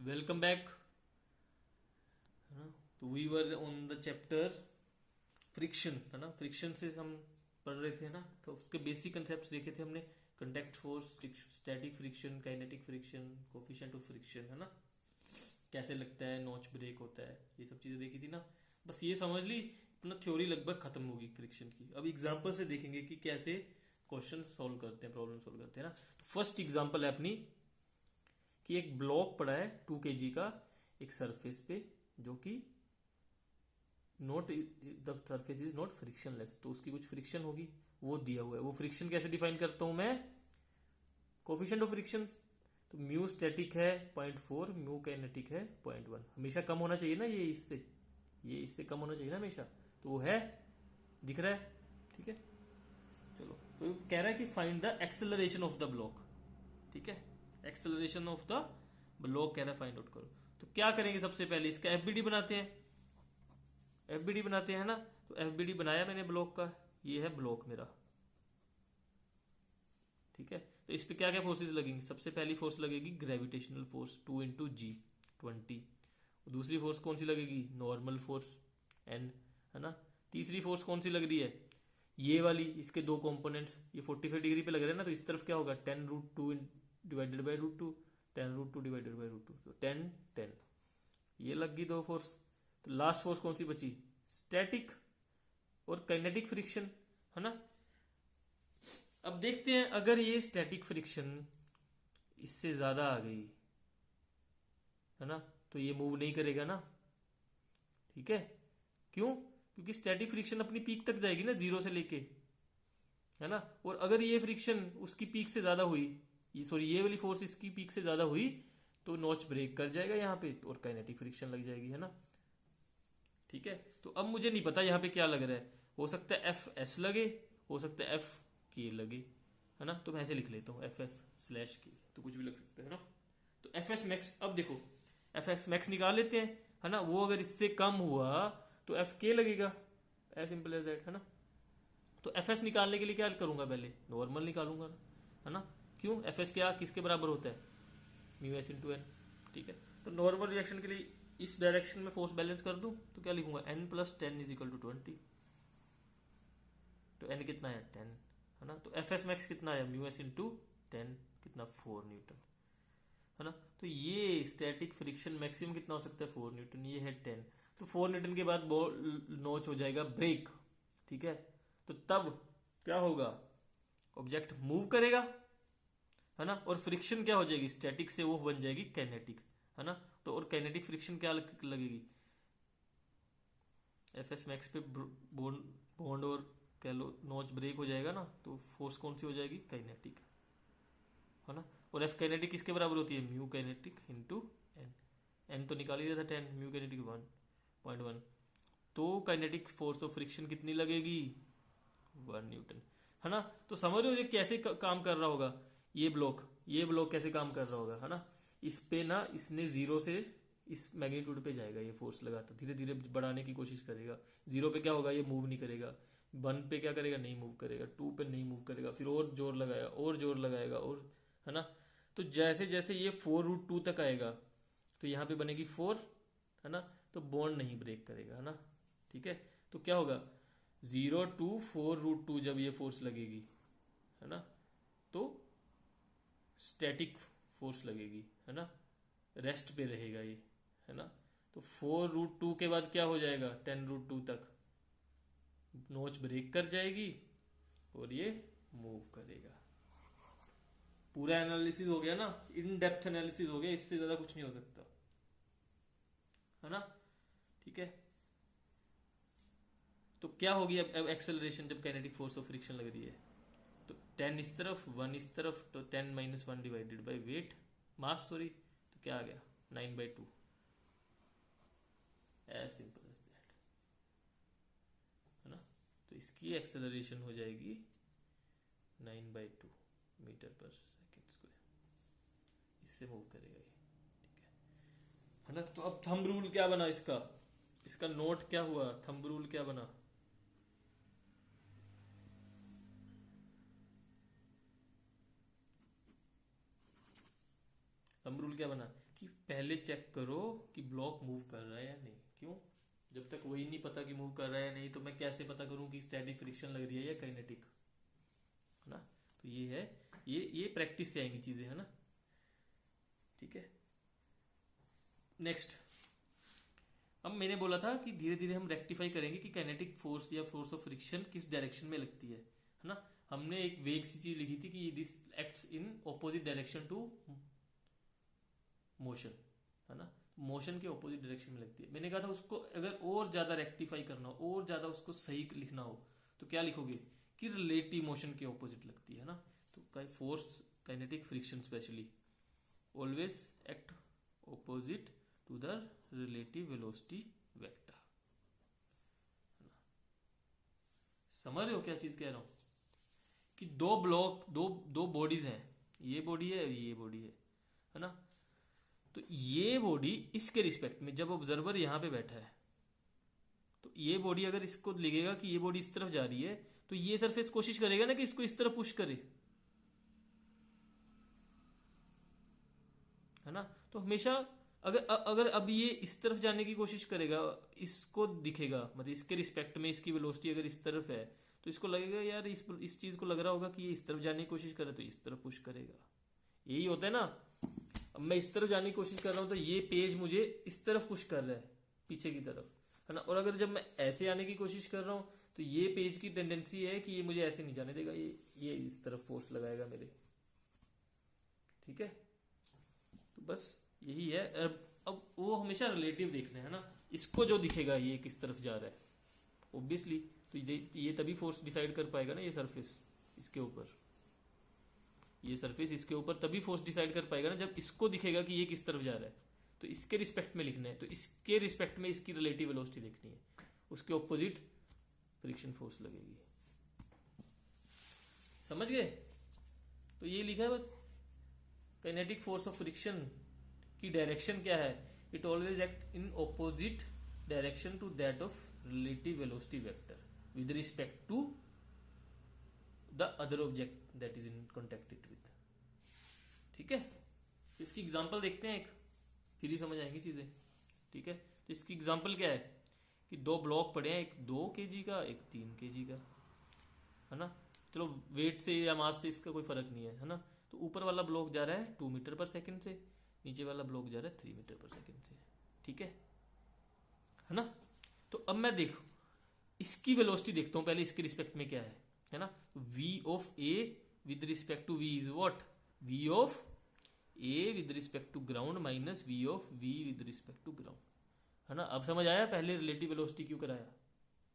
Welcome back. है ना। तो we were on the chapter friction, है ना। फ्रिक्शन से हम पढ़ रहे थे ना, तो उसके बेसिक कंसेप्ट देखे थे हमने। Contact force, static friction, kinetic friction, coefficient of friction, है ना। कैसे लगता है, नॉच ब्रेक होता है, ये सब चीजें देखी थी ना। बस ये समझ ली, अपना थ्योरी लगभग खत्म होगी फ्रिक्शन की। अब एग्जांपल से देखेंगे कि कैसे क्वेश्चन सॉल्व करते हैं, प्रॉब्लम सॉल्व करते हैं ना। तो फर्स्ट एग्जांपल है अपनी कि एक ब्लॉक पड़ा है 2 kg का एक सरफेस पे, जो कि not the surface is not frictionless, तो उसकी कुछ फ्रिक्शन होगी, वो दिया हुआ है। वो फ्रिक्शन कैसे डिफाइन करता हूं मैं, कोफिशिएंट ऑफ फ्रिक्शन। तो म्यू स्टैटिक है 0.4, म्यू काइनेटिक है 0.1। हमेशा कम होना चाहिए ना, ये इससे कम होना चाहिए ना हमेशा, तो वो है, दिख रहा है। ठीक है, चलो। तो कह रहा है कि find the acceleration of the block. ठीक है, एक्सेलरेशन ऑफ द ब्लॉक कह रहा है फाइंड आउट करो। तो क्या करेंगे, सबसे पहले इसका एफबीडी बनाते हैं। एफबीडी बनाते हैं ना, तो एफबीडी बनाया मैंने ब्लॉक का, ये है ब्लॉक मेरा। ठीक है, तो इस पे क्या क्या फोर्सेस लगेंगी। सबसे पहली फोर्स लगेगी ग्रेविटेशनल फोर्स 2 × G 20। दूसरी फोर्स कौन सी लगेगी, नॉर्मल फोर्स N, है ना। तीसरी फोर्स कौन सी लग रही है, ये वाली, इसके दो कंपोनेंट्स, ये 45 डिग्री पे लग रहे हैं ना, तो इस तरफ क्या होगा 10√2 डिवाइडेड बाई √2, 10√2 डिवाइडेड बाई √2, तो 10 ये लग गई दो फोर्स। तो लास्ट फोर्स कौन सी बची, स्टैटिक और काइनेटिक फ्रिक्शन, है ना। अब देखते हैं, अगर ये स्टैटिक फ्रिक्शन इससे ज्यादा आ गई, है ना, तो ये मूव नहीं करेगा ना। ठीक है, क्यों, क्योंकि स्टैटिक फ्रिक्शन अपनी पीक तक जाएगी ना, जीरो से लेके, है ना। और अगर ये फ्रिक्शन उसकी पीक से ज्यादा हुई, ये सॉरी ये वाली फोर्स इसकी पीक से ज्यादा हुई, तो नॉच ब्रेक कर जाएगा यहाँ पे, और काइनेटिक फ्रिक्शन लग जाएगी, है ना। ठीक है, तो अब मुझे नहीं पता यहाँ पे क्या लग रहा है, हो सकता है एफ एस लगे, हो सकता है एफ के लगे, है ना। तो मैं ऐसे लिख लेता हूँ FS/K, तो कुछ भी लग सकता है ना। तो एफ एस मैक्स, अब देखो एफ एस मैक्स निकाल लेते हैं, है ना। वो अगर इससे कम हुआ तो एफ के लगेगा, एज सिंपल एज दैट, है ना। तो एफ एस निकालने के लिए क्या करूंगा, पहले नॉर्मल निकालूंगा ना, है ना। क्यों, एफ एस क्या किसके बराबर होता है, म्यू एस इंटू एन। ठीक है, तो नॉर्मल रिएक्शन के लिए इस डायरेक्शन में फोर्स बैलेंस कर दूं, तो क्या लिखूंगा, n+10 इज इक्वल टू 20। तो n कितना है 10, है ना। तो एफ एस मैक्स कितना है, म्यू एस इंटू 10, कितना 4 न्यूटन, है ना। तो ये स्टैटिक फ्रिक्शन मैक्सिमम कितना हो सकता है, 4 न्यूटन, ये है 10। तो 4 न्यूटन के बाद नॉच हो जाएगा ब्रेक। ठीक है, तो तब क्या होगा, ऑब्जेक्ट मूव करेगा, है ना। और फ्रिक्शन क्या हो जाएगी, स्टैटिक से वो बन जाएगी काइनेटिक, है ना। तो और काइनेटिक फ्रिक्शन क्या लगेगी, एफ एस मैक्स पे बॉन्ड और कह लो नॉच ब्रेक हो जाएगा ना, तो फोर्स कौन सी हो जाएगी, काइनेटिक, है ना। और एफ काइनेटिक किसके बराबर होती है, mu kinetic into N. N तो निकाल ही दिया था 10, म्यू काइनेटिक 1.1। तो काइनेटिक फोर्स ऑफ फ्रिक्शन कितनी लगेगी, 1 न्यूटन, है ना। तो समझ रहे हो ये कैसे काम कर रहा होगा, ये ब्लॉक कैसे काम कर रहा होगा, है ना। इस पे ना इसने जीरो से इस मैग्नीट्यूड पे जाएगा, ये फोर्स लगाता धीरे धीरे बढ़ाने की कोशिश करेगा। जीरो पे क्या होगा, ये मूव नहीं करेगा। 1 पे क्या करेगा, नहीं मूव करेगा। 2 पे नहीं मूव करेगा, फिर और जोर लगाएगा, और जोर लगाएगा, और, है ना। तो जैसे जैसे ये 4√2 तक आएगा, तो यहाँ पे बनेगी 4, है ना। तो बॉन्ड नहीं ब्रेक करेगा, है ना। ठीक है, तो क्या होगा, 0 to 4√2 जब ये फोर्स लगेगी, है ना, तो स्टैटिक फोर्स लगेगी, है ना, रेस्ट पे रहेगा ये, है ना। तो 4√2 के बाद क्या हो जाएगा, 10√2 तक नोच ब्रेक कर जाएगी, और ये मूव करेगा। पूरा एनालिसिस हो गया ना, इन डेप्थ एनालिसिस हो गया, इससे ज्यादा कुछ नहीं हो सकता, है ना। ठीक है, तो क्या होगी अब एक्सेलरेशन जब काइनेटिक फोर्स ऑफ फ्रिक्शन लग रही है, तो 10 इस तरफ 1 इस तरफ, तो 10 - 1 divided by wait, mass sorry, तो क्या आ गया 9/2, एज सिंपल एज दैट, है ना। तो इसकी एक्सेलरेशन हो जाएगी 9/2 मीटर पर सेकेंड स्क्वायर, इससे मूव करेगा ये। ठीक है ना। तो अब थंब रूल क्या बना इसका, इसका नोट क्या हुआ, थंब रूल क्या बना, थंब रूल क्या बना, कि पहले चेक करो कि ब्लॉक मूव कर रहा है या नहीं। क्यों? जब तक वही नहीं पता कि मूव कर रहा है या नहीं तो मैं कैसे पता करूं कि स्टैटिक फ्रिक्शन लग रही है या काइनेटिक, है ना। तो ये है, ये प्रैक्टिस से आएंगी चीजें, है ना। ठीक है, नेक्स्ट। अब मैंने बोला था कि धीरे धीरे हम रेक्टिफाई करेंगे कि काइनेटिक फोर्स या फोर्स ऑफ फ्रिक्शन किस डायरेक्शन में लगती है ना। हमने एक वेग सी चीज लिखी थी कि this acts in opposite direction to motion, है ना। मोशन के ऑपोजिट डायरेक्शन में लगती है। मैंने कहा था उसको अगर और ज्यादा रेक्टिफाई करना हो, और ज्यादा उसको सही लिखना हो तो क्या लिखोगे कि रिलेटिव मोशन के ऑपोजिट लगती है ना। तो force kinetic friction specially always act opposite to the relative velocity vector. समझ रहे हो क्या चीज कह रहा हूं? कि दो ब्लॉक, दो बॉडीज हैं, ये बॉडी है, ये बॉडी है ना। तो ये बॉडी इसके रिस्पेक्ट में जब ऑब्जर्वर यहां पे बैठा है तो ये बॉडी अगर इसको लिखेगा कि ये बॉडी इस तरफ जा रही है तो ये सरफेस कोशिश करेगा ना कि इसको इस तरफ पुश करे, है ना। तो हमेशा अगर अगर अब ये इस तरफ जाने की कोशिश करेगा, इसको दिखेगा मतलब इसके रिस्पेक्ट में इसकी वेलोसिटी अगर इस तरफ है तो इसको लगेगा यार इस चीज को लग रहा होगा कि ये इस तरफ जाने की कोशिश करे तो इस तरफ पुश करेगा। यही होता है ना। अब मैं इस तरफ जाने की कोशिश कर रहा हूं तो ये पेज मुझे इस तरफ पुश कर रहा है, पीछे की तरफ, है ना। और अगर जब मैं ऐसे आने की कोशिश कर रहा हूं तो ये पेज की टेंडेंसी है कि ये मुझे ऐसे नहीं जाने देगा, ये इस तरफ फोर्स लगाएगा मेरे। ठीक है, तो बस यही है। अब वो हमेशा रिलेटिव देखना है ना, इसको जो दिखेगा ये किस तरफ जा रहा है ऑब्वियसली। तो ये तभी फोर्स डिसाइड कर पाएगा ना, ये सरफेस इसके ऊपर, ये सरफेस इसके ऊपर तभी फोर्स डिसाइड कर पाएगा ना जब इसको दिखेगा कि ये किस तरफ जा रहा है। तो इसके रिस्पेक्ट में लिखना है, तो इसके रिस्पेक्ट में इसकी रिलेटिव वेलोसिटी देखनी है, उसके ऑपोजिट फ्रिक्शन फोर्स लगेगी। समझ गए? तो ये लिखा है बस। काइनेटिक फोर्स ऑफ फ्रिक्शन की डायरेक्शन क्या है? It always act in opposite direction to that of relative velocity vector with respect to the other object that is in contacted with. ठीक है, तो इसकी एग्जांपल देखते हैं एक, फिर ही समझ आएंगी चीजें। ठीक है, तो इसकी एग्जांपल क्या है कि दो ब्लॉक पड़े हैं, एक 2 kg का, एक 3 kg का, है ना। चलो वेट से या मास से इसका कोई फर्क नहीं है ना। तो ऊपर वाला ब्लॉक जा रहा है 2 मीटर पर सेकंड से, नीचे वाला ब्लॉक जा रहा है 3 मीटर पर सेकंड से। ठीक है ना। तो अब मैं देखो इसकी वेलोसिटी देखता हूं पहले, इसके रिस्पेक्ट में क्या है ना। v of a with respect to v is what? v of a with respect to ground minus v of v with respect to ground, है ना। अब समझ आया पहले रिलेटिव वेलोसिटी क्यों कराया,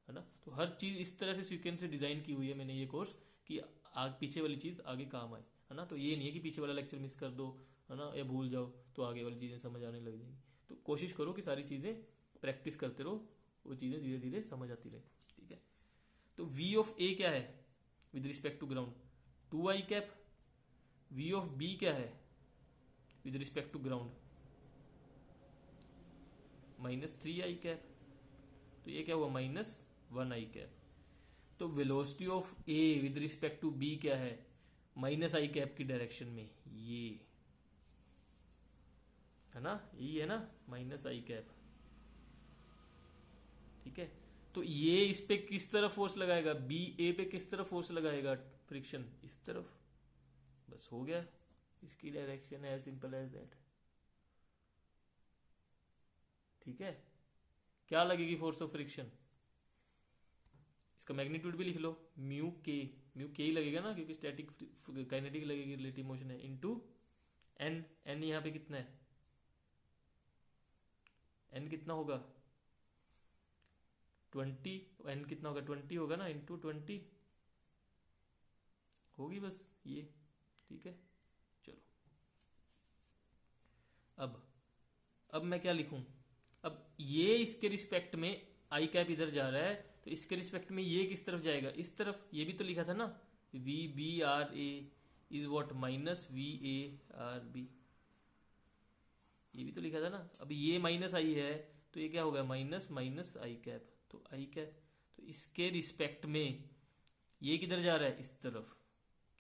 है ना। तो हर चीज इस तरह से सीक्वेंस से डिजाइन की हुई है मैंने ये कोर्स कि पीछे वाली चीज आगे काम आए, है ना। तो ये नहीं है कि पीछे वाला लेक्चर मिस कर दो, है ना, या भूल जाओ तो आगे वाली चीजें समझ आने लग जाएंगी। तो कोशिश करो कि सारी चीजें प्रैक्टिस करते रहो, वो चीजें धीरे धीरे समझ आती रहे। ठीक है, तो v ऑफ a क्या है with respect to ground? 2i cap. v of b क्या है with respect to ground? -3i cap. तो ये क्या हुआ? -1i cap. तो velocity of a with respect to b क्या है? -i कैप की डायरेक्शन में, ये है ना, यही है ना, -i कैप। ठीक है, तो ये इस पे किस तरफ फोर्स लगाएगा? बी ए पे किस तरफ फोर्स लगाएगा? फ्रिक्शन इस तरफ। बस हो गया, इसकी डायरेक्शन है, सिंपल एज दैट। ठीक है, क्या लगेगी फोर्स ऑफ फ्रिक्शन? इसका मैग्नीट्यूड भी लिख लो, म्यू के ही लगेगा ना, क्योंकि स्टैटिक काइनेटिक लगेगी, रिलेटिव मोशन है, इनटू एन। एन यहां पे कितना है? एन कितना होगा? 20। तो एन कितना होगा? 20 होगा ना, इंटू 20 होगी बस ये। ठीक है, चलो अब मैं क्या लिखूं? अब ये इसके रिस्पेक्ट में आई कैप इधर जा रहा है, तो इसके रिस्पेक्ट में ये किस तरफ जाएगा? इस तरफ। ये भी तो लिखा था ना, V B R A is what? -VA/RB। ये भी तो लिखा था ना। अब ये माइनस आई है तो ये क्या होगा? माइनस आई कैप। तो आई कैप, तो इसके रिस्पेक्ट में ये किधर जा रहा है? इस तरफ।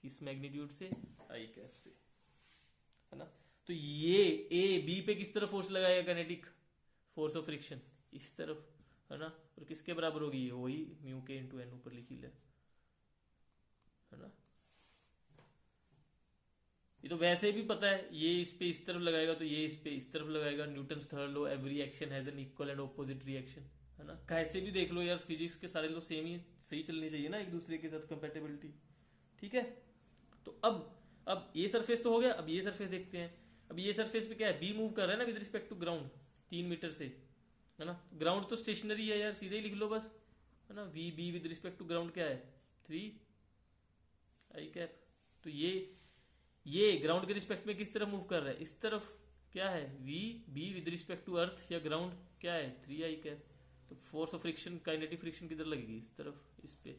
किस मैग्नीट्यूड से? आई कैप से, है ना। तो ये ए बी पे किस तरफ फोर्स लगाएगा काइनेटिक फोर्स ऑफ फ्रिक्शन, इस तरफ, है ना। और किसके बराबर होगी ये, वही म्यू के इंटू एन ऊपर लिखी ले, है ना। ये तो वैसे भी पता है, ये इस पे इस तरफ लगाएगा तो ये इस पे इस तरफ लगाएगा। Newton third law, every action has an equal and opposite reaction, है ना। कैसे भी देख लो यार, फिजिक्स के सारे लॉ सेम ही सही चलनी चाहिए ना एक दूसरे के साथ, कंपैटिबिलिटी, ठीक है। तो अब ये सरफेस तो हो गया, अब ये सरफेस देखते हैं। अब ये सरफेस पे क्या है, बी मूव कर रहा है ना with respect to ground 3 metre से, है ना। ग्राउंड तो स्टेशनरी है यार, सीधे ही लिख लो बस, है ना। V B with respect to ground क्या है 3 आई कैप। तो ये ग्राउंड के रिस्पेक्ट में किस तरफ मूव कर रहा है, इस तरफ, क्या है V B with respect to earth या ग्राउंड क्या है 3 आई कैप। तो force of friction, kinetic friction किधर लगेगी, इस तरफ, इस पे।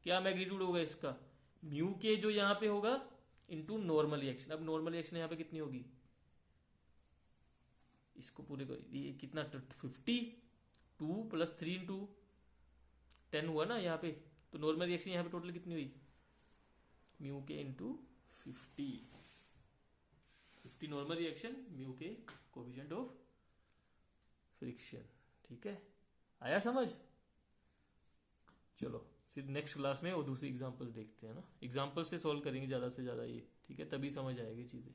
क्या मैग्नीट्यूड होगा इसका, म्यू के जो यहाँ पे होगा इनटू नॉर्मल रिएक्शन। अब नॉर्मल रिएक्शन यहाँ पे कितनी होगी, इसको पूरे को ये कितना 50, 2 + 3 × 10 हुआ ना यहाँ पे। तो नॉर्मल रिएक्शन यहाँ पे टोटल कितनी हुई, म्यू के इंटू 50 नॉर्मल रिएक्शन, म्यू के कोएफिशिएंट ऑफ फ्रिक्शन, ठीक है। आया समझ। चलो फिर नेक्स्ट क्लास में वो दूसरी एग्जांपल्स देखते हैं ना, एग्जांपल्स से सॉल्व करेंगे ज़्यादा से ज़्यादा ये, ठीक है, तभी समझ आएगी चीज़ें।